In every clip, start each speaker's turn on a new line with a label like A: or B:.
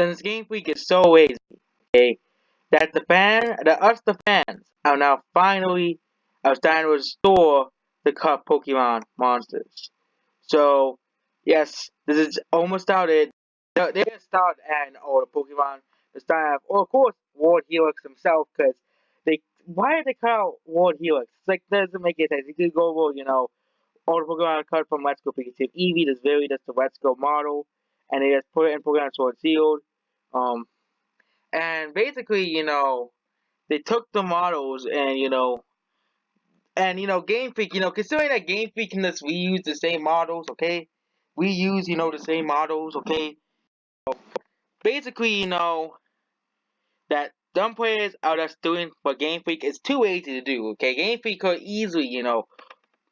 A: Since Game Freak is so easy, okay, that the fans, are now finally are starting to restore the cup Pokemon monsters. So, yes, this is almost started. They just started adding all the Pokemon. They started have, oh, of course, Ward Helix himself, because why did they cut out Ward Helix? It's like, doesn't make any sense. You could go over, all the Pokemon cut from Let's Go Pikachu. Eevee is very just the Let's Go model, and they just put it in Pokemon Sword and Shield. Um, and basically, they took the models and Game Freak, considering that Game Freak and us, we use the same models, okay? We use, the same models, okay? Basically, that dumb players are just doing what Game Freak is too easy to do, okay? Game Freak could easily,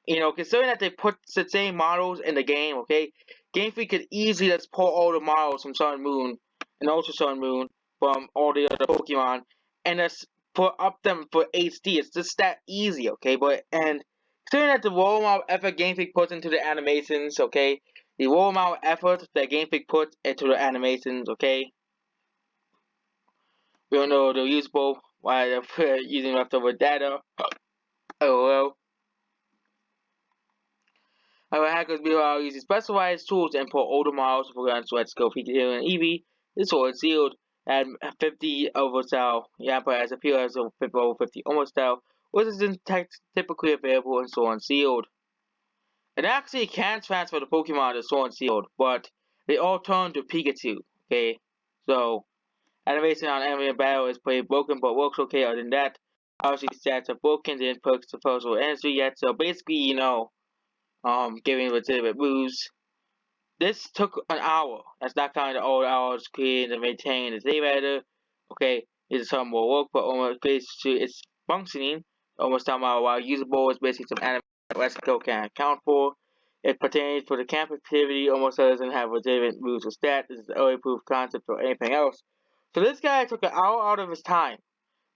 A: considering that they put the same models in the game, okay? Game Freak could easily just pull all the models from Sun and Moon and Ultra Sun and Moon from all the other Pokemon and just put up them for HD. It's just that easy, okay? And considering that the role amount of effort Game Freak puts into the animations, okay? The role amount of effort that Game Freak puts into the animations, okay? We don't know they're usable while they're using leftover data. Oh well. However, hackers be allowed to use specialized tools to import older models for guns Let's Go Pikachu and Eevee. This Sword Sealed at 50 over style. Yampa as appeal as a 50 over 50 almost style, which is typically available in Sword Sealed. It actually can transfer the Pokemon to Sword Sealed, but they all turn to Pikachu. Okay, so animation on enemy battle is pretty broken, but works okay. Other than that, obviously stats are broken, didn't perks the puzzle energy yet. So basically, giving legitimate moves. This took an hour. That's not counting the old hours creating and maintaining the save editor. Okay, it's some more work, but almost basically it's functioning. Almost time out while usable is basically some animation that Let's Go can account for. It pertains for the camp activity, almost doesn't have legitimate moves or stats. This is the early proof concept or anything else. So this guy took an hour out of his time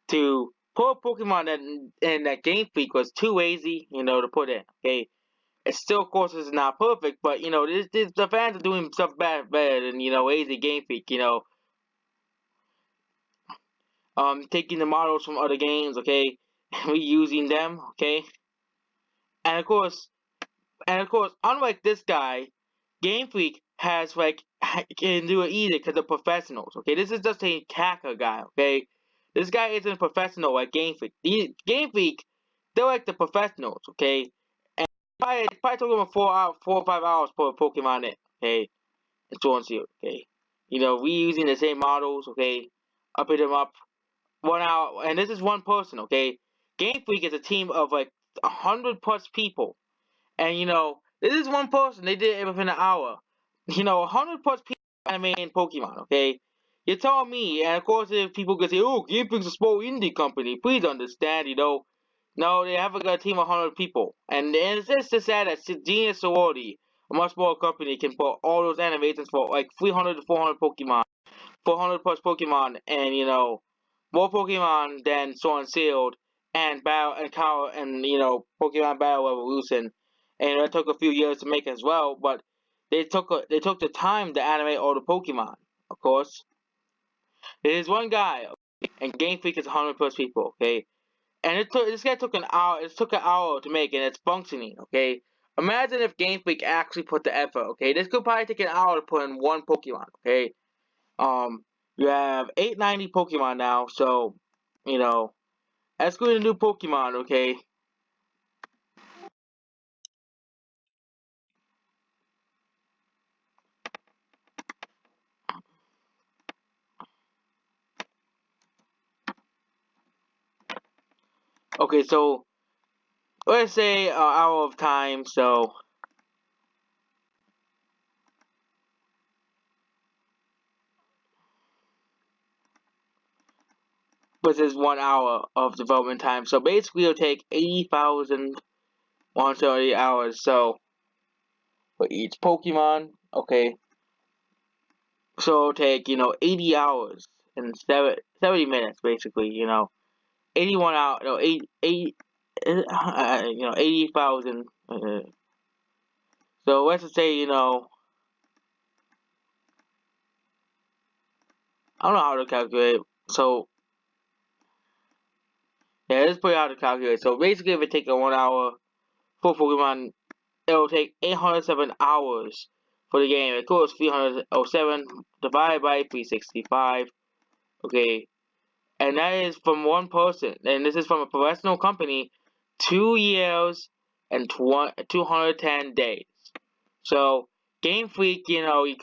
A: to put a Pokemon that in that Game Freak was too lazy, to put in. Okay, it still, of course, is not perfect, but the fans are doing stuff better than lazy Game Freak. Taking the models from other games, okay, reusing them, okay, and of course, unlike this guy, Game Freak has can do it easy because they're professionals. Okay, this is just a hacker guy. Okay, this guy isn't a professional like Game Freak. Game Freak, they're like the professionals. Okay, and probably took them 4 or 5 hours for a Pokemon in. Okay, and so on and so on. Okay, reusing the same models. Okay, upping them up 1 hour, and this is one person. Okay, Game Freak is a team of like 100+ people. And this is one person. They did it within an hour. 100+ people animating Pokemon. Okay, you're telling me, and of course, if people could say, "Oh, Game Freak's a small indie company," please understand. No, they have a team of 100 people, and it's just sad that Genius Sorority, a much smaller company, can put all those animations for like 300 to 400 Pokemon, 400+ Pokemon, and more Pokemon than Sword and Shield and Battle and Cow and Pokemon Battle Evolution, and it took a few years to make as well. But they took the time to animate all the Pokemon. Of course, there's one guy, okay, and Game Freak is 100+ people. Okay, and this guy took an hour. It took an hour to make, and it's functioning. Okay, imagine if Game Freak actually put the effort. Okay, this could probably take an hour to put in one Pokemon. Okay, um, you have 890 Pokemon now, so you know, excluding new Pokemon. Okay. Okay, so let's say an hour of time. So this is 1 hour of development time. So basically, it'll take 80,130 hours. So for each Pokemon, okay. So it'll take 80 hours and 70 minutes, basically. 81 hours. No, 80,000. So let's just say I don't know how to calculate. So yeah, it's pretty hard to calculate. So basically, if it takes a 1 hour for Pokemon, it'll take 807 hours for the game. Of course, 307 divided by 365. Okay, and that is from one person, and this is from a professional company. 2 years and 210 days. So Game Freak, you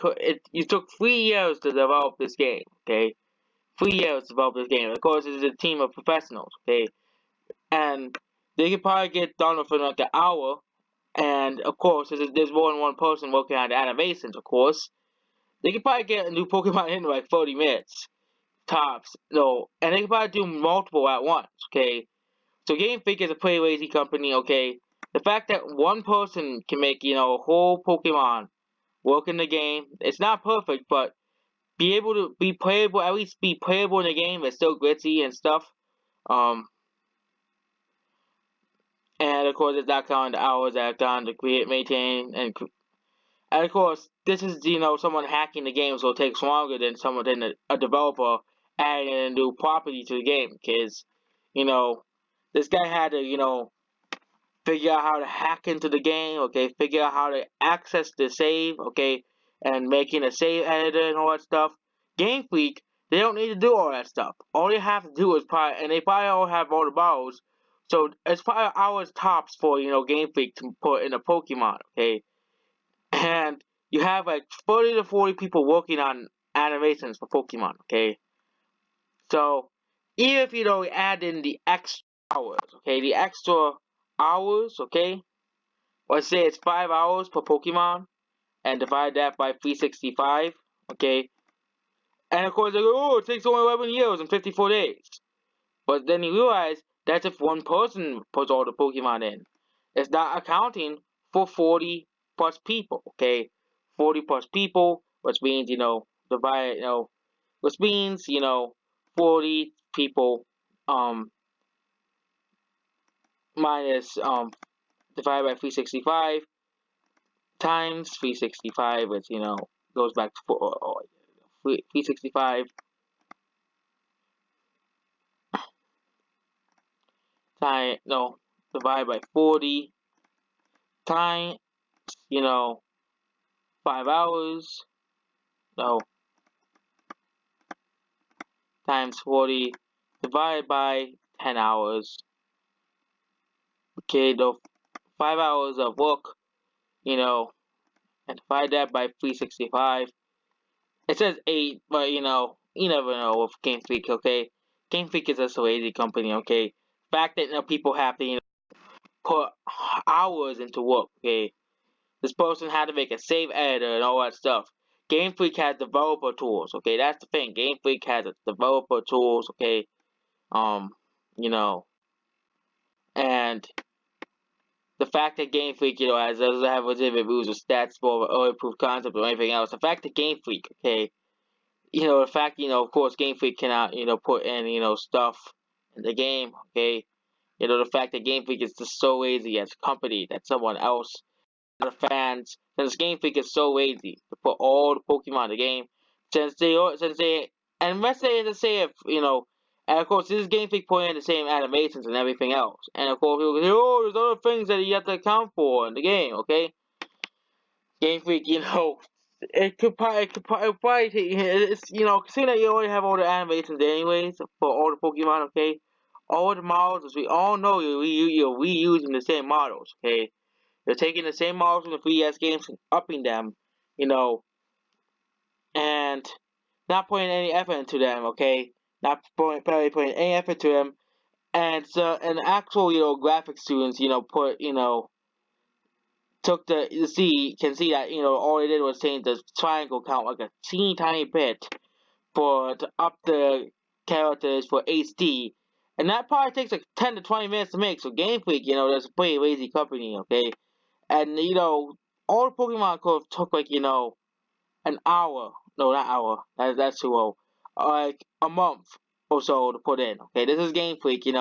A: took 3 years to develop this game. Okay, 3 years to develop this game. Of course, it's a team of professionals. Okay, and they could probably get done within like an hour. And of course, there's more than one person working on the animations. Of course, they could probably get a new Pokemon in like 30 minutes tops. No, and they could probably do multiple at once. Okay, so Game Freak is a pretty lazy company. Okay, the fact that one person can make a whole Pokemon work in the game, it's not perfect, but be able to be playable, at least be playable in the game. It's still glitchy and stuff. Um, and of course, it's not counting the hours that I've done to create, maintain, and of course, this is someone hacking the game, so it takes longer than a developer adding a new property to the game, because this guy had to figure out how to hack into the game, okay, figure out how to access the save, okay, and making a save editor and all that stuff. Game Freak, they don't need to do all that stuff. All they have to do is and they probably all have all the bottles, so it's probably hours tops for Game Freak to put in a Pokemon, okay, and you have like 30 to 40 people working on animations for Pokemon, okay, so even if add in the extra hours, okay, the extra hours, okay, let's say it's 5 hours per Pokemon, and divide that by 365. Okay, and of course they go, oh, it takes only 11 years and 54 days. But then you realize that's if one person puts all the Pokemon in. It's not accounting for 40 plus people. Okay, 40 plus people, which means divide which means 40 people minus divided by 365 times 365, which goes back to 365 time no divided by 40 times 5 hours, no, times 40 divided by 10 hours. Okay, the 5 hours of work, and divide that by 365. It says 8, but you never know with Game Freak. Okay, Game Freak is just a lazy company. Okay, fact that people have to put hours into work. Okay, this person had to make a save editor and all that stuff. Game Freak has developer tools. Okay, that's the thing. Game Freak has developer tools. Okay, um, you know, and the fact that Game Freak, has doesn't have legitimate rules or stats for early proof concept or anything else. The fact that Game Freak, okay, the fact, of course, Game Freak cannot, put in, stuff in the game. Okay, the fact that Game Freak is just so lazy as a company that someone else, the fans, since Game Freak is so lazy to put all the Pokemon in the game, and let's say if, and of course, this is Game Freak putting in the same animations and everything else, and of course, people go, oh, there's other things that you have to account for in the game, okay? Game Freak, it could probably take, it's, considering that you already have all the animations anyways for all the Pokemon, okay? All the models, as we all know, you're reusing the same models, okay? They're taking the same models from the 3DS games and upping them, you know, and not putting any effort into them, okay? Not putting any effort to them. And so, and actual, graphic students, took the see can see that all they did was change the triangle count like a teeny tiny bit to up the characters for HD, and that probably takes like 10 to 20 minutes to make. So Game Freak, that's a pretty lazy company, okay? And all the Pokemon could have took like an hour. No, not hour. That's too low. Like a month or so to put in. Okay, this is Game Freak. 50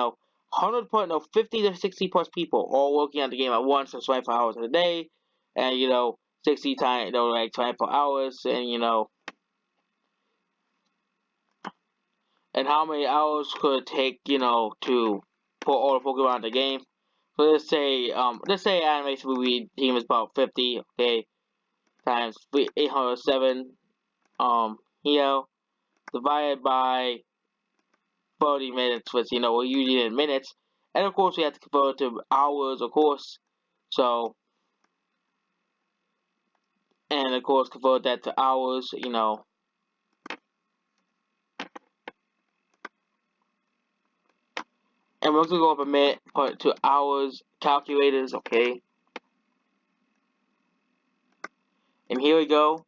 A: to 60 plus people all working on the game at once for 24 hours a day, and 60 times like 24 hours, and and how many hours could it take, to put all the Pokemon in the game. So let's say animation movie team is about 50, okay, times 807, here, divided by 30 minutes, which, we're using in minutes, and of course we have to convert it to hours, of course, so, and of course convert that to hours, and we're gonna go up a minute, put it to hours, calculators, okay, and here we go.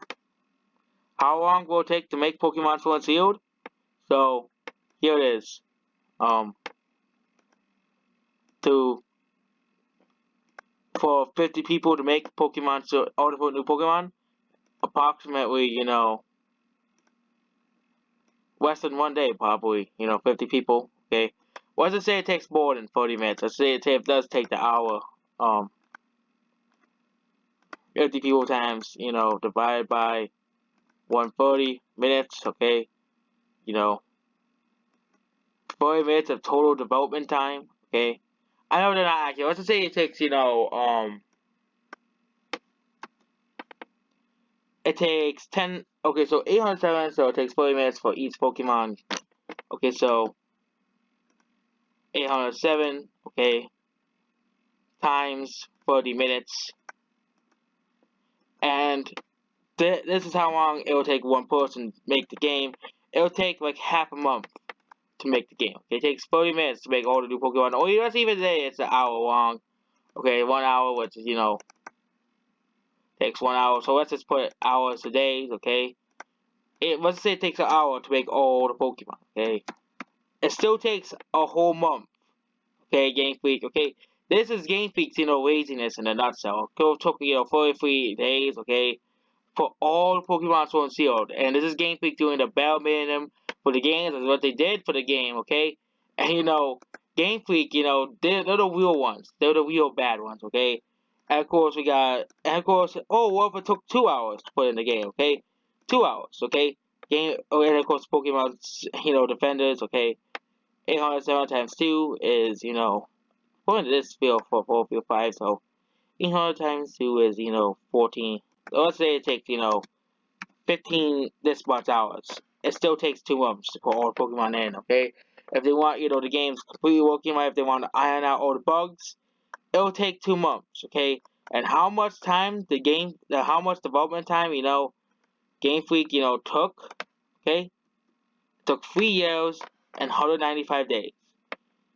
A: How long will it take to make Pokemon Sword and Shield? So, here it is. To For 50 people to make Pokemon, so all the new Pokemon, approximately, less than 1 day, probably, 50 people, okay? Well, let's just say it takes more than 40 minutes. Let's say it does take the hour, 50 people times, divided by 130 minutes, okay? You know, 40 minutes of total development time, okay? I know they're not accurate. Let's just say it takes, it takes 10, okay, so 807, so it takes 40 minutes for each Pokemon. Okay, so 807, okay, times 30 minutes. And this is how long it will take one person to make the game. It will take like half a month to make the game. Okay, it takes 30 minutes to make all the new Pokemon. Or let's even say it's an hour long. Okay, 1 hour, which is, takes 1 hour. So let's just put hours a day, okay? Let's say it takes an hour to make all the Pokemon, okay? It still takes a whole month, okay, Game Freak, okay? This is Game Freak's, laziness in a nutshell. It took, 43 days, okay, for all Pokemon Sword and Shield. And this is Game Freak doing the bare minimum for the games. That's what they did for the game, okay? And, Game Freak, they're the real ones. They're the real bad ones, okay? And of course, what if it took 2 hours to put in the game, okay? 2 hours, okay? And of course, Pokemon, Defenders, okay? 807 times 2 is, according to this field, 5, so 800 times 2 is, 14. So let's say it takes, 15 this much hours. It still takes 2 months to put all the Pokemon in, okay? If they want, the game's completely working right, if they want to iron out all the bugs, it'll take 2 months, okay? And how much time how much development time, Game Freak, took, okay? It took 3 years and 195 days.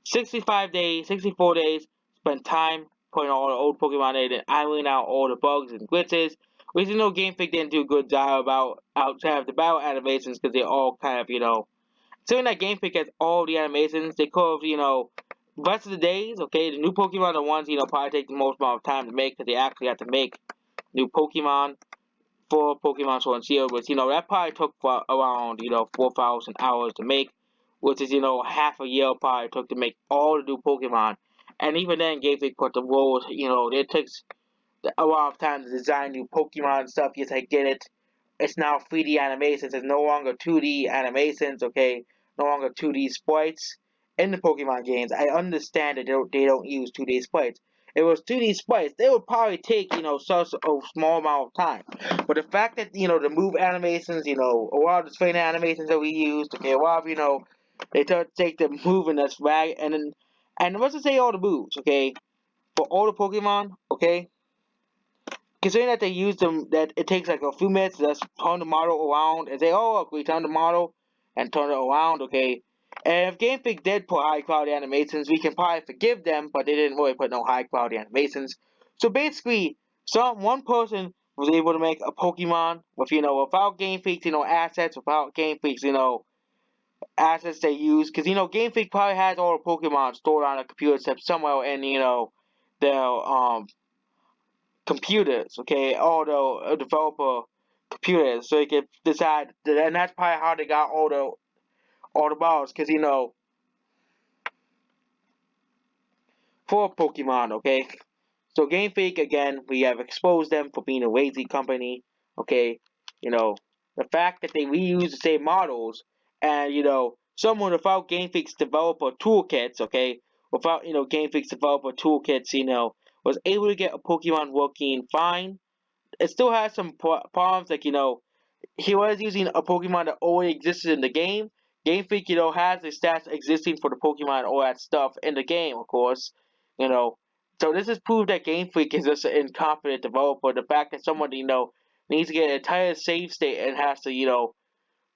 A: 65 days, 64 days, spent time putting all the old Pokemon in and ironing out all the bugs and glitches. Which, Game Freak didn't do a good job about outside of the battle animations because they're all kind of, considering that Game Freak has all the animations, they could have, rest of the days, okay, the new Pokemon are the ones, probably take the most amount of time to make because they actually have to make new Pokemon for Pokemon Sword and Shield, which, that probably took for around, 4,000 hours to make, which is, half a year probably took to make all the new Pokemon. And even then, Game Freak put the rules, it takes a lot of time to design new Pokemon and stuff. Yes, I get it. It's now 3D animations. It's no longer 2D animations, okay? No longer 2D sprites in the Pokemon games. I understand that they don't use 2D sprites. If it was 2D sprites, they would probably take, such a small amount of time. But the fact that, the move animations, a lot of the training animations that we used, okay, a lot of, they take the move and that's rag, and let's just say all the moves, okay, for all the Pokemon, okay, considering that they use them, that it takes like a few minutes to just turn the model around and say, oh, look, we turn the model and turn it around, okay. And if Game Freak did put high quality animations, we can probably forgive them, but they didn't really put no high quality animations. So basically, one person was able to make a Pokemon with, without Game Freak's, assets, without Game Freak's, assets they use, because, Game Freak probably has all the Pokemon stored on a computer chip somewhere in, their, computers, okay, all the developer computers, so you can decide, and that's probably how they got all the balls, because for Pokemon, okay. So Game Freak again, we have exposed them for being a lazy company, okay. The fact that they reuse the same models and someone without Game Freak's developer toolkits, okay, without Game Freak's developer toolkits, was able to get a Pokemon working fine. It still has some problems, like he was using a Pokemon that already existed in the game. Game Freak, has the stats existing for the Pokemon, all that stuff in the game, of course. You know, so this is proof that Game Freak is just an incompetent developer. The fact that someone, needs to get an entire save state and has to,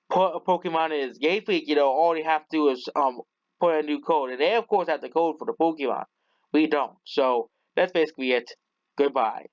A: put a Pokemon in his Game Freak, all they have to do is put a new code, and they of course have the code for the Pokemon. We don't. So that's basically it. Goodbye.